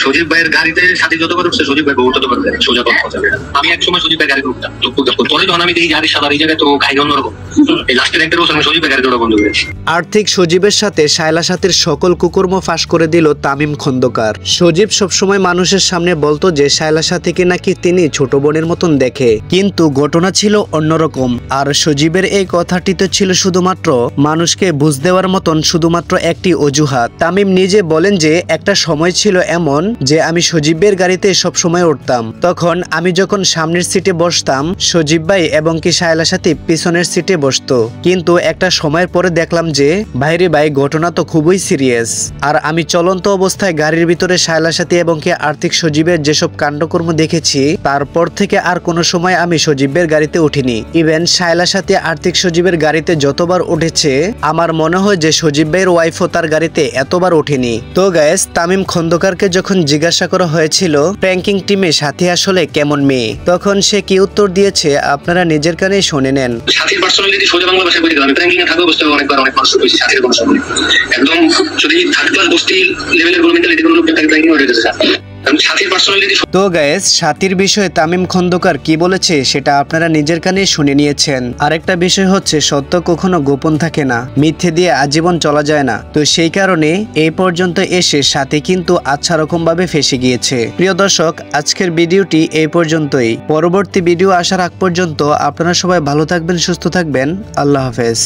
সজীব ভাইয়ের গাড়িতে সাথে যতবার উঠছে সজীব ভাই বহুত ততবার সোজা কথা যাবে। আমি এক সময় সজীব ভাই গাড়িতে উঠতাম, পরে যখন আমি দেখি গাড়ির সাদা এই জায়গায় তো গাড়ি অন্যরকম, এই লাস্টের একটা বছর আমি সজীব ভাই গাড়িতে ওটা বন্ধ করেছি। আর্থিক সজীবের সাথে শায়লা সাথীর সকল কুকর্ম ফাঁস করে দিল তামিম খন্দকার। সজীব সবসময় মানুষের সামনে বলতো যে শায়লা সাথীকে নাকি তিনি ছোট বোনের মতন দেখে, কিন্তু ঘটনা ছিল অন্যরকম। আর সজীবের এই কথাটিতে ছিল শুধুমাত্র মানুষকে বুঝ দেওয়ার মতন শুধুমাত্র একটি অজুহাত। তামিম নিজে বলেন যে একটা সময় ছিল এমন যে আমি সজীবের গাড়িতে সবসময় উঠতাম, তখন আমি যখন সামনের সিটে বসতাম সজীব ভাই এবং কি শায়লা সাথী পিছনের সিটে বসতো, কিন্তু একটা সময়ের পরে দেখলাম যে ভাইরে ভাই ঘটনা তো খুবই সিরিয়াস। আর আমি চলন্ত অবস্থায় গাড়ির ভিতরে শায়লা সাথী এবং কি আর্থিক সজীবের যেসব কাণ্ডকর্ম দেখেছি, তারপর থেকে আর কোনো সময় আমি সজীবের গাড়িতে উঠিনি। ইভেন শায়লা সাথী আর্থিক সজীবের গাড়িতে যতবার উঠেছে আমার মনে হয় যে সজীব ভাইয়ের ওয়াইফও তার গাড়িতে এতবার ওঠেনি। তো গাইস, তামিম খন্দকারকে যখন জিজ্ঞাসা করা হয়েছিল প্র্যাঙ্কিং টিমে সাথী আসলে কেমন মেয়ে, তখন সে কি উত্তর দিয়েছে আপনারা নিজের কানে শুনে নেন। সাথীর পার্সোনালিটি সোজা বাংলা ভাষায় বলি, আমি প্র্যাঙ্কিং এ থাকা অবস্থায় অনেকবার অনেক মানুষ হয়েছে সাথীর কোনো সময় একদম যদি থার্ড ক্লাস বস্তি লেভেলের কোনো মেন্টালিটি কোনো লোক তাকে প্র্যাঙ্কিং হয়ে যেতে। তো গাইস, সাথীর বিষয়ে তামিম খন্দকার কি বলেছে সেটা আপনারা নিজের কানে শুনে নিয়েছেন। আরেকটা বিষয় হচ্ছে সত্য কখনো গোপন থাকে না, মিথ্যে দিয়ে আজীবন চলা যায় না। তো সেই কারণে এই পর্যন্ত এসে সাথী কিন্তু আচ্ছা রকম ভাবে ফেসে গিয়েছে। প্রিয় দর্শক, আজকের ভিডিওটি এই পর্যন্তই। পরবর্তী ভিডিও আসার আগ পর্যন্ত আপনারা সবাই ভালো থাকবেন, সুস্থ থাকবেন। আল্লাহ হাফেজ।